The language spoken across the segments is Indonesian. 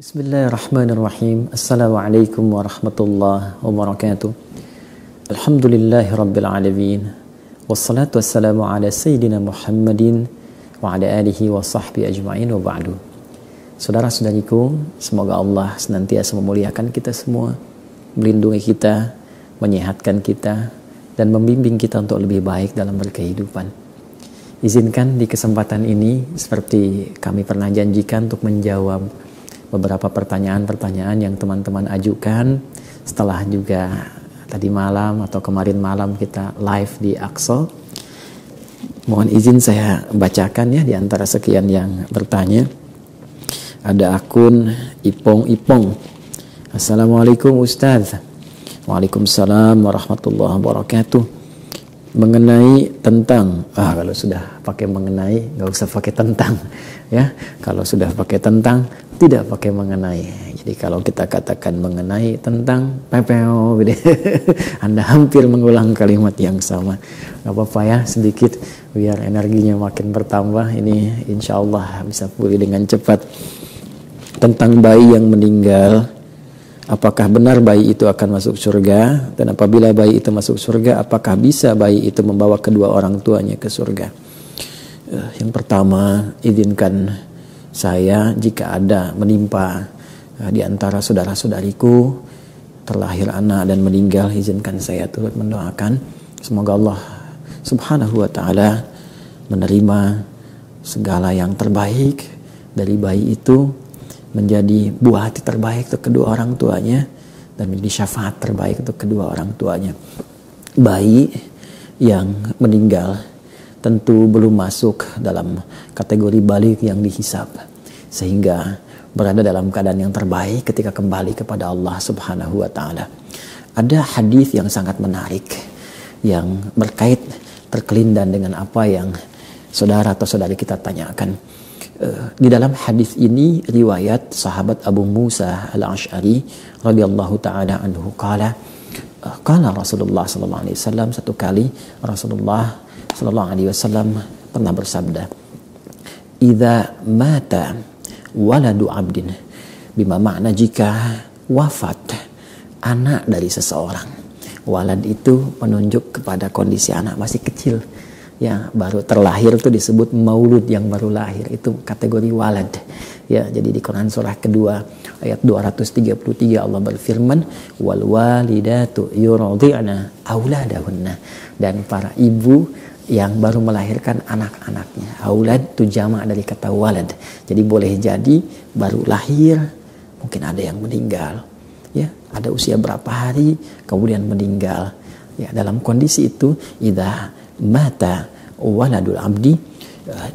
Bismillahirrahmanirrahim. Assalamualaikum warahmatullahi wabarakatuh. Alhamdulillahi rabbil alamin. Wassalatu wassalamu ala sayyidina Muhammadin wa ala alihi wa sahbihi ajma'in wa ba'du. Saudara-saudariku, semoga Allah senantiasa memuliakan kita semua, melindungi kita, menyehatkan kita, dan membimbing kita untuk lebih baik dalam berkehidupan. Izinkan di kesempatan ini, seperti kami pernah janjikan, untuk menjawab beberapa pertanyaan-pertanyaan yang teman-teman ajukan setelah juga tadi malam atau kemarin malam kita live di Aqsa. Mohon izin saya bacakan ya di antara sekian yang bertanya. Ada akun Ipong. Assalamualaikum Ustaz. Waalaikumsalam warahmatullahi wabarakatuh. Mengenai tentang, kalau sudah pakai mengenai nggak usah pakai tentang ya. Kalau sudah pakai tentang tidak pakai mengenai. Jadi kalau kita katakan mengenai tentang pepeo gitu. Anda hampir mengulang kalimat yang sama. Gak apa-apa ya, sedikit biar energinya makin bertambah. Ini insya Allah bisa pulih dengan cepat. Tentang bayi yang meninggal, apakah benar bayi itu akan masuk surga? Dan apabila bayi itu masuk surga, apakah bisa bayi itu membawa kedua orang tuanya ke surga? Yang pertama, izinkan saya jika ada menimpa di antara saudara-saudariku terlahir anak dan meninggal, izinkan saya turut mendoakan semoga Allah Subhanahu wa taala menerima segala yang terbaik dari bayi itu, menjadi buah hati terbaik untuk kedua orang tuanya dan menjadi syafaat terbaik untuk kedua orang tuanya. Bayi yang meninggal tentu belum masuk dalam kategori balik yang dihisab, sehingga berada dalam keadaan yang terbaik ketika kembali kepada Allah Subhanahu wa taala. Ada hadis yang sangat menarik yang berkait terkelindan dengan apa yang saudara atau saudari kita tanyakan. Di dalam hadis ini riwayat sahabat Abu Musa Al-Asy'ari radhiyallahu taala anhu qala Rasulullah sallallahu alaihi wasallam, satu kali Rasulullah sallallahu alaihi wasallam pernah bersabda, "Idza mata waladu abdin," bima makna jika wafat anak dari seseorang. Walad itu menunjuk kepada kondisi anak masih kecil. Ya, baru terlahir itu disebut maulud, yang baru lahir itu kategori walad. Ya, jadi di Quran surah kedua ayat 233 Allah berfirman, "Wal walidatu yurdi'na auladahunna," dan para ibu yang baru melahirkan anak-anaknya. Aulad itu jamak dari kata walad. Jadi boleh jadi baru lahir, mungkin ada yang meninggal. Ya, ada usia berapa hari kemudian meninggal. Ya, dalam kondisi itu idza mata waladul abdi,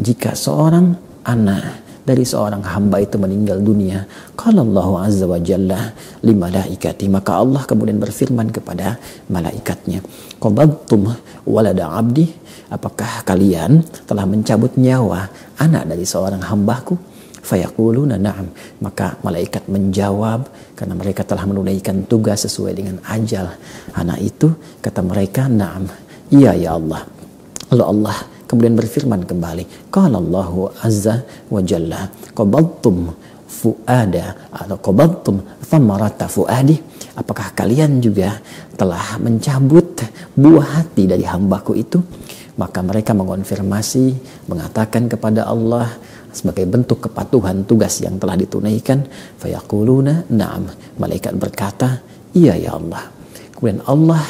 jika seorang anak dari seorang hamba itu meninggal dunia, qala Allahu azza wa jalla li malaikati, maka Allah kemudian berfirman kepada malaikatnya, qabadtum walada abdi, apakah kalian telah mencabut nyawa anak dari seorang hambaku? Fayaquluna na'am, maka malaikat menjawab karena mereka telah menunaikan tugas sesuai dengan ajal anak itu. Kata mereka, na'am, iya ya Allah. Lalu Allah kemudian berfirman kembali, qala Allahu azza wa jalla qabadtum fuada atau qabadtum thamarata fuadi, apakah kalian juga telah mencabut buah hati dari hambaku itu? Maka mereka mengonfirmasi, mengatakan kepada Allah sebagai bentuk kepatuhan tugas yang telah ditunaikan. Fayaquluna na'am, malaikat berkata, iya ya Allah. Kemudian Allah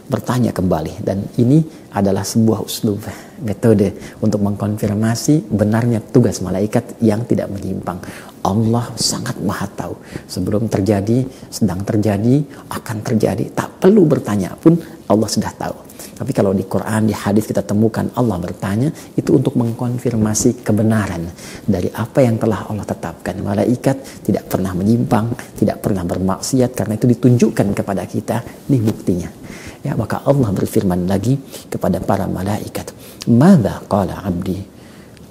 bertanya kembali, dan ini adalah sebuah uslub, metode untuk mengkonfirmasi benarnya tugas malaikat yang tidak menyimpang. Allah sangat maha tahu sebelum terjadi, sedang terjadi, akan terjadi, tak perlu bertanya pun Allah sudah tahu. Tapi kalau di Quran, di hadis kita temukan Allah bertanya, itu untuk mengkonfirmasi kebenaran dari apa yang telah Allah tetapkan. Malaikat tidak pernah menyimpang, tidak pernah bermaksiat, karena itu ditunjukkan kepada kita, ini buktinya. Ya, maka Allah berfirman lagi kepada para malaikat, "Madza qala 'abdi?"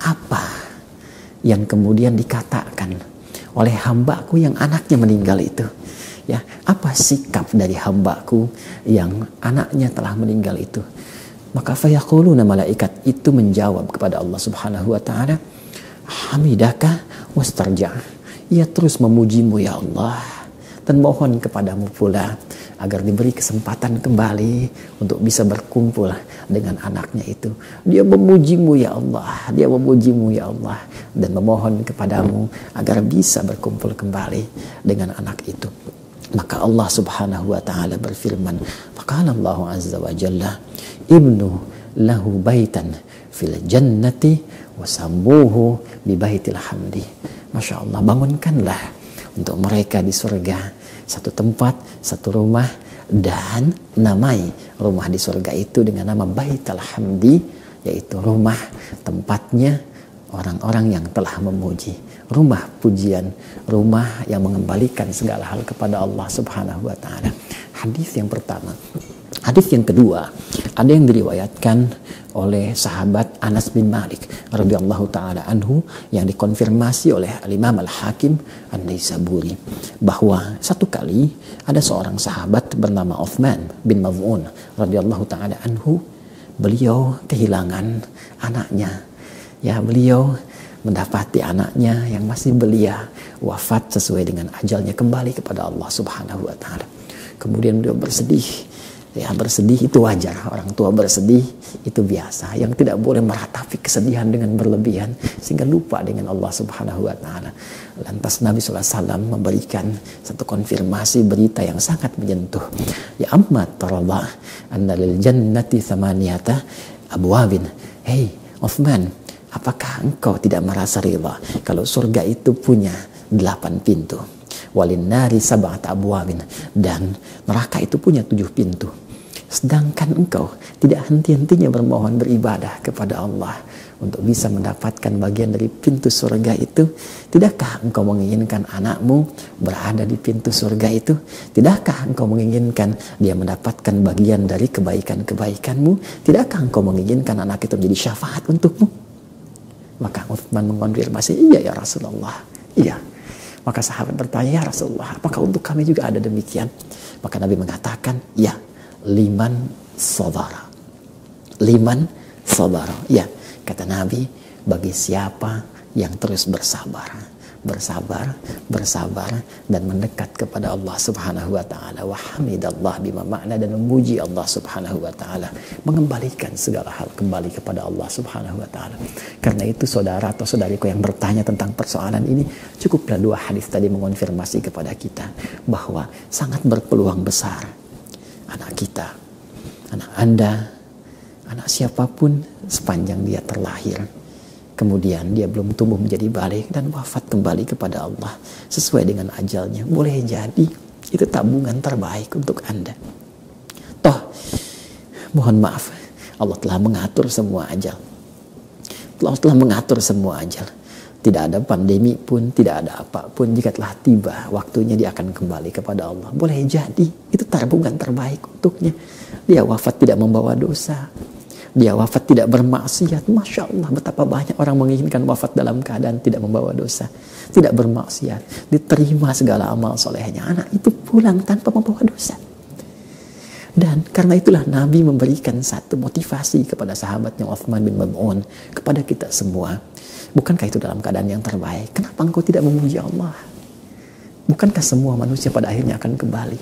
Apa yang kemudian dikatakan oleh hambaku yang anaknya meninggal itu? Ya, apa sikap dari hambaku yang anaknya telah meninggal itu? Maka fayaquluna, malaikat itu menjawab kepada Allah Subhanahu wa taala, "Hamidaka wastarja." ia terus memujimu ya Allah, dan mohon kepadamu pula agar diberi kesempatan kembali untuk bisa berkumpul dengan anaknya itu. Dia memujimu ya Allah, dia memujimu ya Allah, dan memohon kepadamu agar bisa berkumpul kembali dengan anak itu. Maka Allah subhanahu wa ta'ala berfirman, faqala Allah azza wa jalla, ibnu lahu baitan fil jannati wasammuhu bi baitil hamdi. Masya Allah, bangunkanlah untuk mereka di surga satu tempat, satu rumah, dan namai rumah di surga itu dengan nama Baitul Hamdi, yaitu rumah tempatnya orang-orang yang telah memuji, rumah pujian, rumah yang mengembalikan segala hal kepada Allah Subhanahu wa taala. Hadis yang pertama. Hadis yang kedua, ada yang diriwayatkan oleh sahabat Anas bin Malik radhiyallahu taala anhu yang dikonfirmasi oleh Imam Al-Hakim An-Naisaburi, bahwa satu kali ada seorang sahabat bernama Uthman bin Maz'un radhiyallahu taala anhu. Beliau kehilangan anaknya. Ya, beliau mendapati anaknya yang masih belia wafat sesuai dengan ajalnya, kembali kepada Allah Subhanahu wa taala. Kemudian beliau bersedih. Ya, bersedih itu wajar, orang tua bersedih itu biasa. Yang tidak boleh meratapi kesedihan dengan berlebihan sehingga lupa dengan Allah Subhanahu wa taala. Lantas Nabi SAW memberikan satu konfirmasi berita yang sangat menyentuh. Ya amma taradha anna lil jannati thamaniyata abwabin. Hei Uthman, apakah engkau tidak merasa rida kalau surga itu punya 8 pintu? Walin nari sab'ata abwabin, dan neraka itu punya 7 pintu. Sedangkan engkau tidak henti-hentinya bermohon beribadah kepada Allah untuk bisa mendapatkan bagian dari pintu surga itu. Tidakkah engkau menginginkan anakmu berada di pintu surga itu? Tidakkah engkau menginginkan dia mendapatkan bagian dari kebaikan-kebaikanmu? Tidakkah engkau menginginkan anak itu menjadi syafaat untukmu? Maka Uthman mengonfirmasi, iya ya Rasulullah, iya. Maka sahabat bertanya, ya Rasulullah, apakah untuk kami juga ada demikian? Maka Nabi mengatakan, ya, liman sabara. Liman sabara. Ya, kata Nabi, bagi siapa yang terus bersabar, dan mendekat kepada Allah Subhanahu wa taala, wa hamidallah bima makna, dan memuji Allah Subhanahu wa taala, mengembalikan segala hal kembali kepada Allah Subhanahu wa taala. Karena itu saudara atau saudariku yang bertanya tentang persoalan ini, cukuplah 2 hadis tadi mengonfirmasi kepada kita bahwa sangat berpeluang besar anak kita, anak Anda, anak siapapun sepanjang dia terlahir, kemudian dia belum tumbuh menjadi balik dan wafat kembali kepada Allah sesuai dengan ajalnya, boleh jadi itu tabungan terbaik untuk Anda. Toh, mohon maaf, Allah telah mengatur semua ajal. Allah telah mengatur semua ajal. Tidak ada pandemi pun, tidak ada apapun, jika telah tiba waktunya dia akan kembali kepada Allah. Boleh jadi itu tabungan terbaik untuknya. Dia wafat tidak membawa dosa. Dia wafat tidak bermaksiat. Masya Allah, betapa banyak orang menginginkan wafat dalam keadaan tidak membawa dosa, tidak bermaksiat, diterima segala amal solehnya. Anak itu pulang tanpa membawa dosa. Dan karena itulah Nabi memberikan satu motivasi kepada sahabatnya Uthman bin Maz'un, kepada kita semua. Bukankah itu dalam keadaan yang terbaik? Kenapa engkau tidak memuji Allah? Bukankah semua manusia pada akhirnya akan kembali?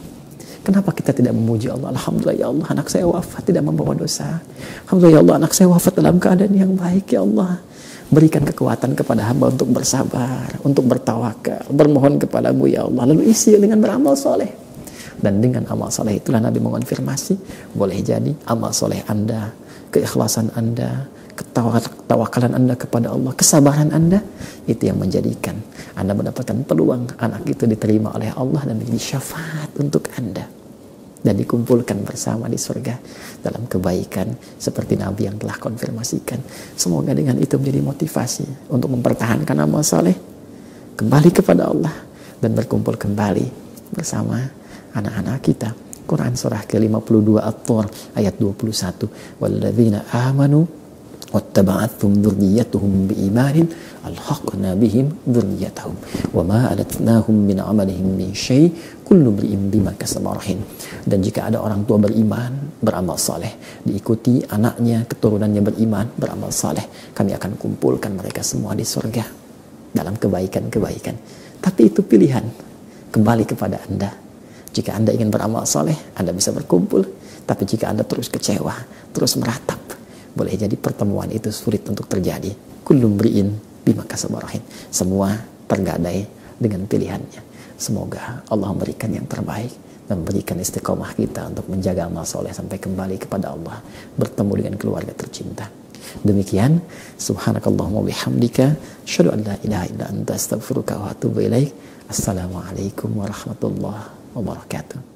Kenapa kita tidak memuji Allah? Alhamdulillah ya Allah, anak saya wafat tidak membawa dosa. Alhamdulillah ya Allah, anak saya wafat dalam keadaan yang baik ya Allah. Berikan kekuatan kepada hamba untuk bersabar, untuk bertawakal, bermohon kepadamu ya Allah. Lalu isi dengan beramal soleh. Dan dengan amal soleh itulah Nabi mengonfirmasi, boleh jadi amal soleh Anda, keikhlasan Anda, ketawakalan Anda kepada Allah, kesabaran Anda, itu yang menjadikan Anda mendapatkan peluang anak itu diterima oleh Allah dan menjadi syafaat untuk Anda dan dikumpulkan bersama di surga dalam kebaikan seperti Nabi yang telah konfirmasikan. Semoga dengan itu menjadi motivasi untuk mempertahankan amal saleh, kembali kepada Allah, dan berkumpul kembali bersama anak-anak kita. Quran surah ke-52 At-Tur ayat 21, walladzina amanu wattaba'athum dzurriyyatuhum biimanin alhaqna bihim dzurriyyatahum wama alatnahum min amalihim min syai' kullu imrin bima kasaba rahin. Dan jika ada orang tua beriman, beramal saleh, diikuti anaknya, keturunannya beriman, beramal saleh, kami akan kumpulkan mereka semua di surga dalam kebaikan-kebaikan. Tapi itu pilihan, kembali kepada Anda. Jika Anda ingin beramal soleh, Anda bisa berkumpul. Tapi jika Anda terus kecewa, terus meratap, boleh jadi pertemuan itu sulit untuk terjadi. Kullu mri'in bima kasaba rahin. Semua tergadai dengan pilihannya. Semoga Allah memberikan yang terbaik dan memberikan istiqomah kita untuk menjaga amal soleh sampai kembali kepada Allah, bertemu dengan keluarga tercinta. Demikian, subhanakallahumma bihamdika, asyhadu an la ilaha illa anta, astaghfiruka wa atubu ilaik. Assalamualaikum warahmatullahi wabarakatuh.